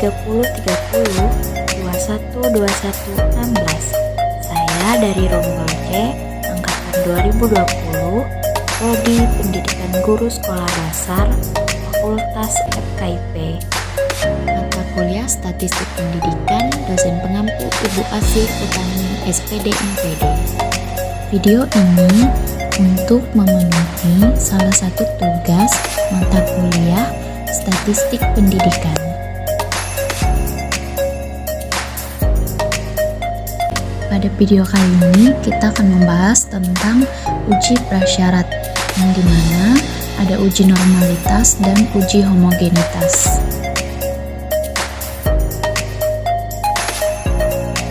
21 Saya dari Rombol C angkatan 2020, Prodi Pendidikan Guru Sekolah Dasar, Fakultas FKIP. Mata kuliah Statistik Pendidikan, dosen pengampu Ibu Asih Utami SPD MPD. Video ini untuk memenuhi salah satu tugas mata kuliah Statistik Pendidikan. Pada video kali ini kita akan membahas tentang uji prasyarat, yang dimana ada uji normalitas dan uji homogenitas.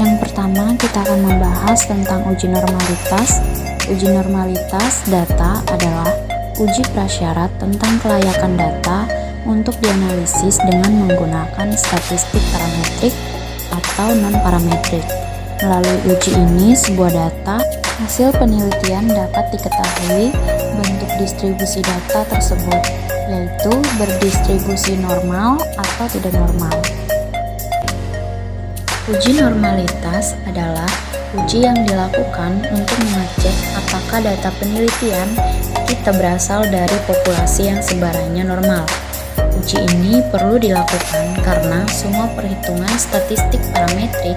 Yang pertama kita akan membahas tentang uji normalitas. Uji normalitas data adalah uji prasyarat tentang kelayakan data untuk dianalisis dengan menggunakan statistik parametrik atau non-parametrik. Melalui uji ini, sebuah data hasil penelitian dapat diketahui bentuk distribusi data tersebut, yaitu berdistribusi normal atau tidak normal. Uji normalitas adalah uji yang dilakukan untuk mengecek apakah data penelitian kita berasal dari populasi yang sebarannya normal. Uji ini perlu dilakukan karena semua perhitungan statistik parametrik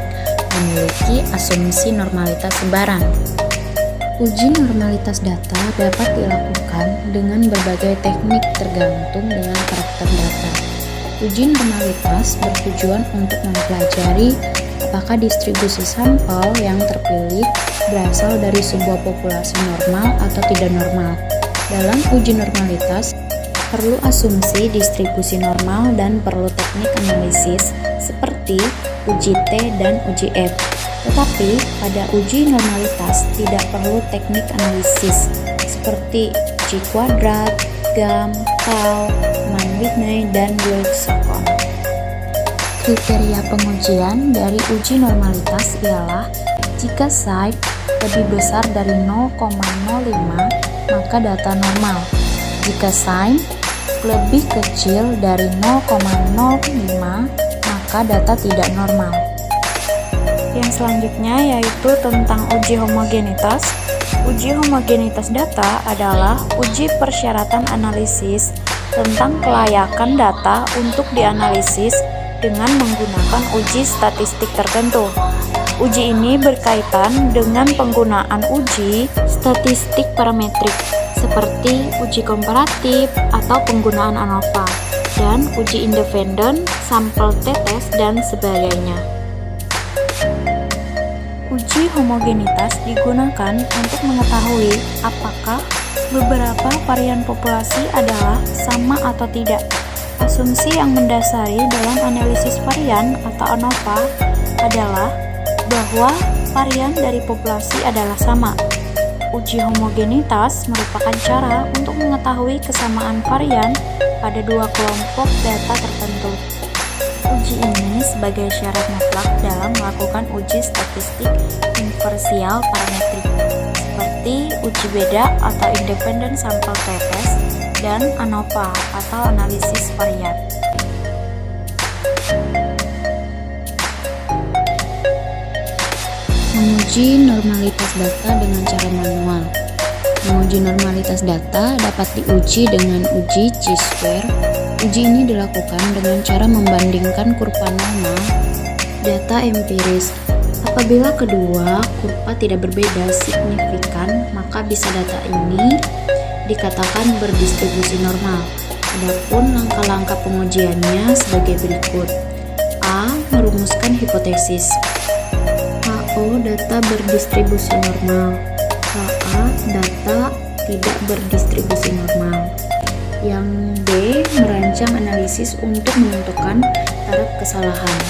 memiliki asumsi normalitas sebaran. Uji normalitas data dapat dilakukan dengan berbagai teknik tergantung dengan karakter data. Uji normalitas bertujuan untuk mempelajari apakah distribusi sampel yang terpilih berasal dari sebuah populasi normal atau tidak normal. Dalam uji normalitas, perlu asumsi distribusi normal dan perlu teknik analisis seperti uji T dan uji F. Tetapi pada uji normalitas tidak perlu teknik analisis seperti uji kuadrat, GAM, tau, Mann-Whitney, dan Wilcoxon. Kriteria pengujian dari uji normalitas ialah jika psi lebih besar dari 0,05 maka data normal. Jika psi lebih kecil dari 0,05 maka data tidak normal. Yang selanjutnya yaitu tentang uji homogenitas. Uji homogenitas data adalah uji persyaratan analisis tentang kelayakan data untuk dianalisis dengan menggunakan uji statistik tertentu. Uji ini berkaitan dengan penggunaan uji statistik parametrik seperti uji komparatif atau penggunaan ANOVA dan uji independen, sampel tetes, dan sebagainya. Uji homogenitas digunakan untuk mengetahui apakah beberapa varian populasi adalah sama atau tidak. Asumsi yang mendasari dalam analisis varian atau ANOVA adalah bahwa varian dari populasi adalah sama. Uji homogenitas merupakan cara untuk mengetahui kesamaan varian pada dua kelompok data tertentu. Uji ini sebagai syarat mutlak dalam melakukan uji statistik inversial parametrik seperti uji beda atau independent sample tetes dan ANOVA atau analisis varian. Menguji normalitas data dengan cara manual. Menguji normalitas data dapat diuji dengan uji chi-square. Uji ini dilakukan dengan cara membandingkan kurva normal data empiris. Apabila kedua kurva tidak berbeda signifikan, maka bisa data ini dikatakan berdistribusi normal. Adapun langkah-langkah pengujiannya sebagai berikut. A. Merumuskan hipotesis. HO data berdistribusi normal. HA data tidak berdistribusi normal. Yang B. Merancang analisis untuk menentukan taraf kesalahan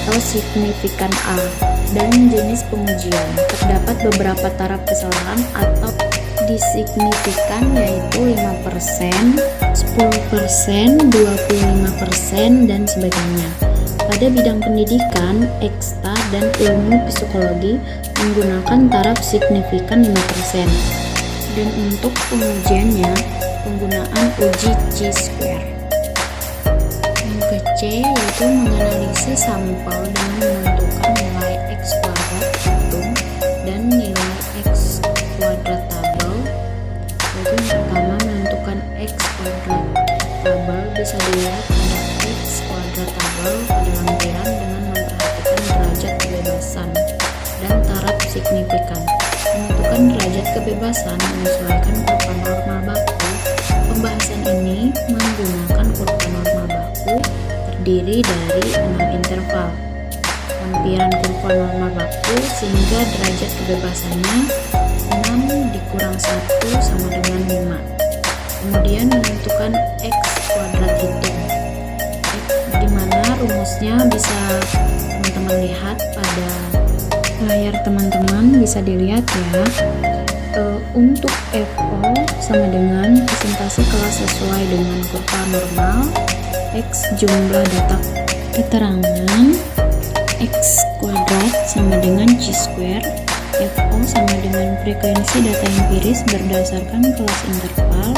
atau signifikan A dan jenis pengujian. Terdapat beberapa taraf kesalahan atau disignifikan yaitu 5%, 10%, 25%, dan sebagainya. Pada bidang pendidikan, eksta, dan ilmu psikologi menggunakan taraf signifikan 5%. Dan untuk pengujiannya, penggunaan uji chi-square. Yang ke C, yaitu menganalisis sampel dengan menentukan nilai X kuadrat hitung dan nilai X kuadrat tabel. Yaitu yang pertama, menentukan X kuadrat tabel bisa dilihat pada X kuadrat tabel pada lampiran dengan memperhatikan derajat kebebasan dan taraf signifikan. Menentukan derajat kebebasan menyesuaikan kurva normal baku. Pembahasan ini menggunakan kurva normal baku terdiri dari 6 interval lampiran kurva normal baku sehingga derajat kebebasannya 6 dikurang 1 sama dengan 5. Kemudian menentukan X kuadrat hitung, di mana rumusnya bisa teman-teman lihat pada layar teman-teman, bisa dilihat ya. Untuk FO sama dengan presentasi kelas sesuai dengan kurva normal, X jumlah data keterangan, X kuadrat sama dengan C square, FO sama dengan frekuensi data empiris berdasarkan kelas interval,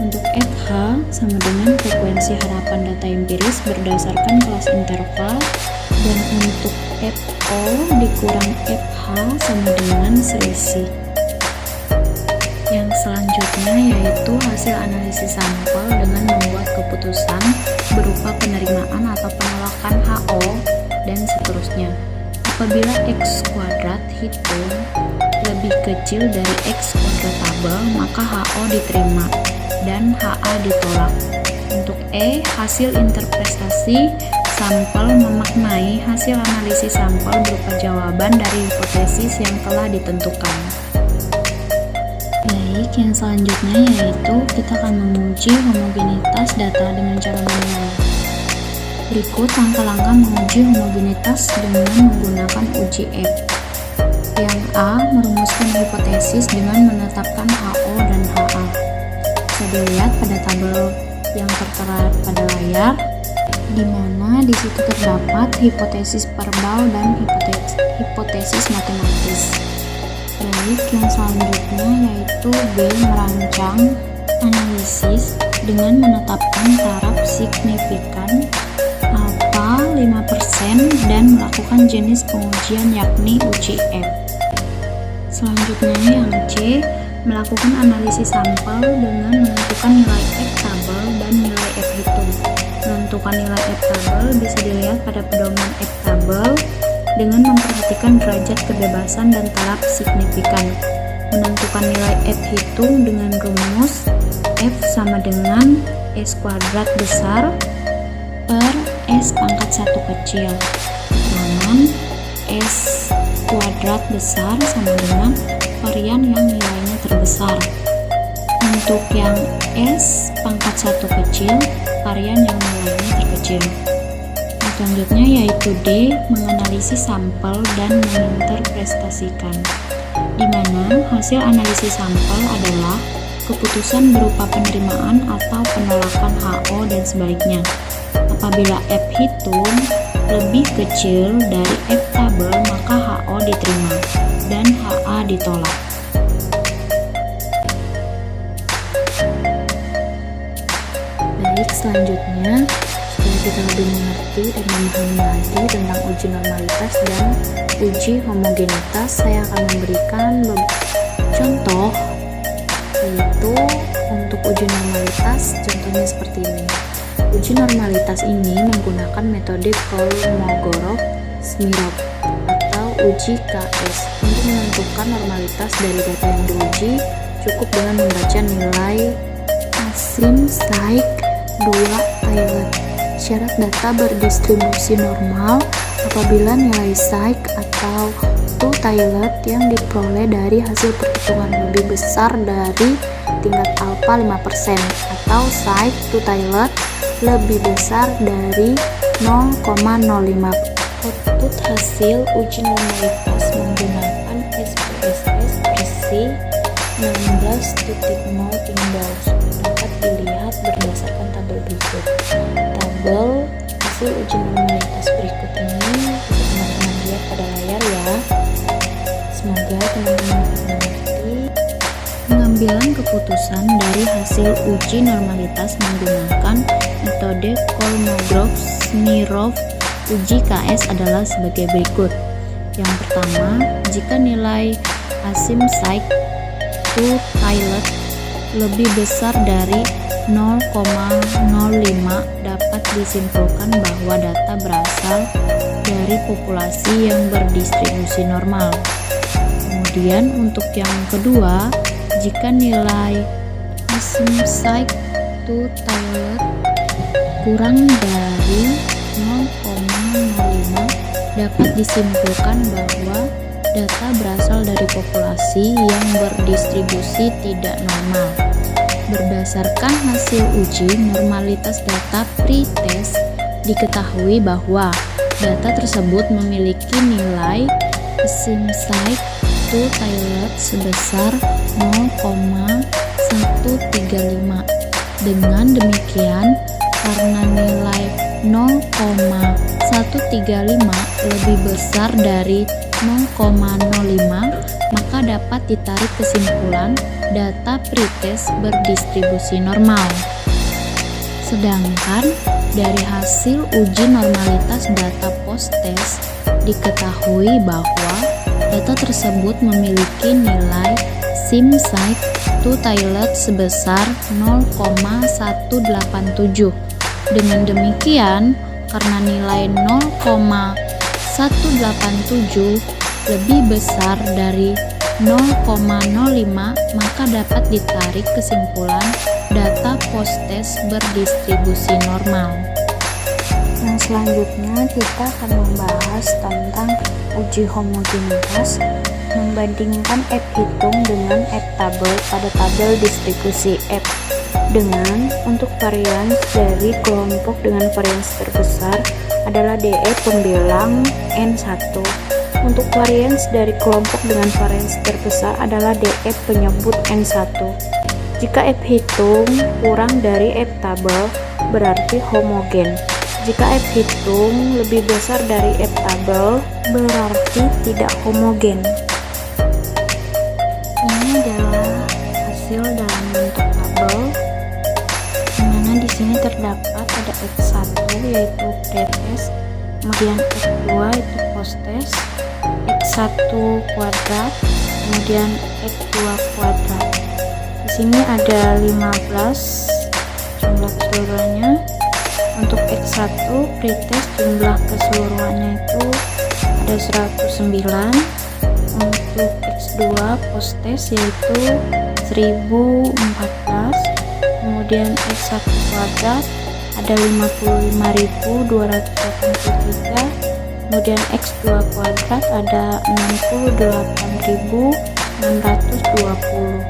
untuk FH sama dengan frekuensi harapan data empiris berdasarkan kelas interval, dan untuk FO dikurang FH sama dengan selisih. Yang selanjutnya yaitu hasil analisis sampel dengan membuat keputusan berupa penerimaan atau penolakan HO dan seterusnya. Apabila X kuadrat hitung lebih kecil dari X kuadrat tabel, maka HO diterima dan HA ditolak. Untuk E, hasil interpretasi sampel memaknai hasil analisis sampel berupa jawaban dari hipotesis yang telah ditentukan. Baik, yang selanjutnya yaitu kita akan menguji homogenitas data dengan cara manual. Berikut langkah-langkah menguji homogenitas dengan menggunakan uji F. Yang A, merumuskan hipotesis dengan menetapkan HO dan HA. Bisa dilihat pada tabel yang tertera pada layar, di mana di situ terdapat hipotesis verbal dan hipotesis matematis. Baik, yang selanjutnya yaitu B, merancang analisis dengan menetapkan taraf signifikan alfa 5% dan melakukan jenis pengujian yakni uji F. Selanjutnya yang C, melakukan analisis sampel dengan menentukan nilai F tabel dan nilai F hitung. Menentukan nilai F tabel bisa dilihat pada pedoman F tabel dengan memperhatikan derajat kebebasan dan taraf signifikan. Menentukan nilai F hitung dengan rumus F sama dengan S kuadrat besar per S pangkat 1 kecil, dengan S kuadrat besar sama dengan varian yang nilainya terbesar. Untuk yang S pangkat 1 kecil, varian yang nilainya terkecil. Selanjutnya yaitu D, menganalisis sampel dan menginterpretasikan, di mana hasil analisis sampel adalah keputusan berupa penerimaan atau penolakan HO dan sebaliknya. Apabila F hitung lebih kecil dari F tabel, maka HO diterima dan HA ditolak. Baik, selanjutnya setelah kita lebih mengerti dan memahami lagi tentang uji normalitas dan uji homogenitas, saya akan memberikan contoh, yaitu untuk uji normalitas contohnya seperti ini. Uji normalitas ini menggunakan metode Kolmogorov-Smirnov atau uji KS. Untuk menentukan normalitas dari data yang diuji, cukup dengan membaca nilai Asim, Saik, 2, Taylor. Syarat data berdistribusi normal apabila nilai Saik atau 2 Taylor yang diperoleh dari hasil perhitungan lebih besar dari tingkat alfa 5% atau Saik 2 Taylor lebih besar dari 0,05. Output hasil uji normalitas menggunakan SPSS versi 16.0 Windows dapat dilihat berdasarkan tabel berikut. Tabel hasil uji normalitas berikut ini bisa teman-teman lihat pada layar ya. Semoga teman-teman mengerti. Pengambilan keputusan dari hasil uji normalitas menggunakan metode Kolmogorov-Smirnov uji KS adalah sebagai berikut. Yang pertama, jika nilai Asim Psi to Taylor lebih besar dari 0,05, dapat disimpulkan bahwa data berasal dari populasi yang berdistribusi normal. Kemudian untuk yang kedua, jika nilai Asim Psi to Taylor kurang dari 0,05, dapat disimpulkan bahwa data berasal dari populasi yang berdistribusi tidak normal. Berdasarkan hasil uji normalitas data pretest, diketahui bahwa data tersebut memiliki nilai Asim Psi to Taylor sebesar 0,135. Dengan demikian, karena nilai 0,135 lebih besar dari 0,05, maka dapat ditarik kesimpulan data pretest berdistribusi normal. Sedangkan dari hasil uji normalitas data post-test, diketahui bahwa data tersebut memiliki nilai Asim Psi to Taylor sebesar 0,187. Dengan demikian, karena nilai 0,187 lebih besar dari 0,05, maka dapat ditarik kesimpulan data post-test berdistribusi normal. Yang selanjutnya kita akan membahas tentang uji homogenitas membandingkan F hitung dengan F tabel pada tabel distribusi F dengan untuk varians dari kelompok dengan varians terbesar adalah DE pembilang N1. Untuk varians dari kelompok dengan varians terbesar adalah DE penyebut N1. Jika F hitung kurang dari F tabel berarti homogen. Jika F hitung lebih besar dari F tabel berarti tidak homogen. Ini adalah hasil dalam bentuk tabel, dimana di sini terdapat ada X1 yaitu pretest, kemudian X2 itu posttest, X1 kuadrat, kemudian X2 kuadrat. Di sini ada 15 jumlah keseluruhannya. Untuk X1 pretest jumlah keseluruhannya itu ada 109. Untuk X2 posttest yaitu 1014. Kemudian X1 kuadrat ada 55.283. Kemudian X2 kuadrat ada 68.620.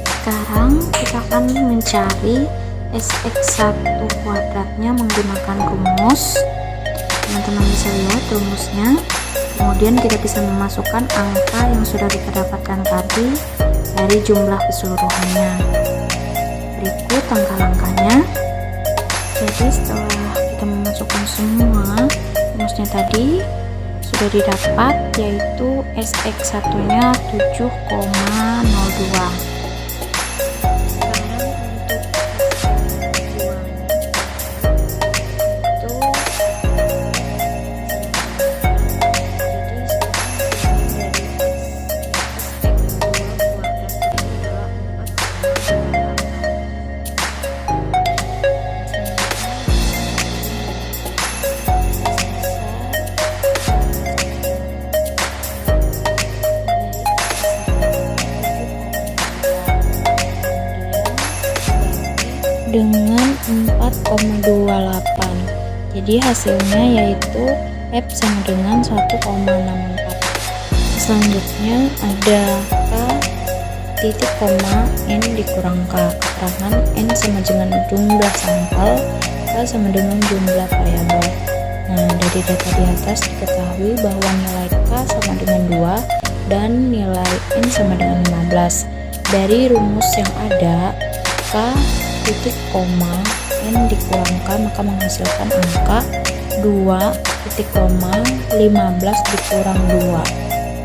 Sekarang kita akan mencari Sx1 kuadratnya menggunakan rumus. Teman-teman bisa lihat rumusnya. Kemudian kita bisa memasukkan angka yang sudah kita dapatkan tadi dari jumlah keseluruhannya. Berikut angka-angkanya. Jadi setelah kita memasukkan semua rumusnya tadi sudah didapat, yaitu Sx1 nya 7,02. Dengan 4,28, jadi hasilnya yaitu F sama dengan 1,64. Selanjutnya ada K titik koma N dikurang K, keterangan N sama dengan jumlah sampel, K sama dengan jumlah variabel. Nah, dari data di atas diketahui bahwa nilai K sama dengan 2 dan nilai N sama dengan 15. Dari rumus yang ada, K titik koma N dikurang K maka menghasilkan angka 2 titik koma 15 dikurang 2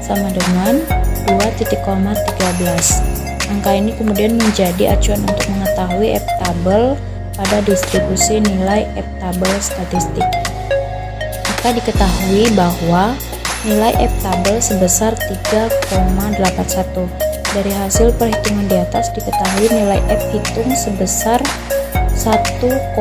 sama dengan 2,13. Angka ini kemudian menjadi acuan untuk mengetahui F-tabel pada distribusi nilai F-tabel statistik. Maka diketahui bahwa nilai F-tabel sebesar 3,81. Dari hasil perhitungan di atas diketahui nilai F-hitung sebesar 1,64.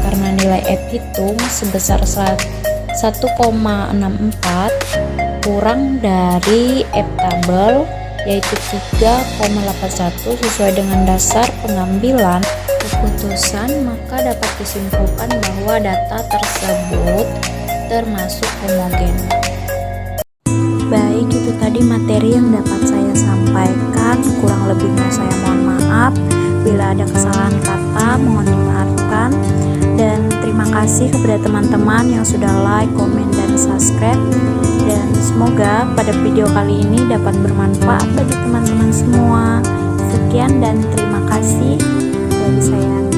Karena nilai F-hitung sebesar 1,64 kurang dari F-tabel yaitu 3,81 sesuai dengan dasar pengambilan keputusan, maka dapat disimpulkan bahwa data tersebut termasuk homogen. Baik, itu tadi materi yang dapat saya sampaikan. Kurang lebihnya saya mohon maaf. Bila ada kesalahan kata, mohon dimaafkan. Dan terima kasih kepada teman-teman yang sudah like, komen, dan subscribe. Dan semoga pada video kali ini dapat bermanfaat bagi teman-teman semua. Sekian dan terima kasih dari saya.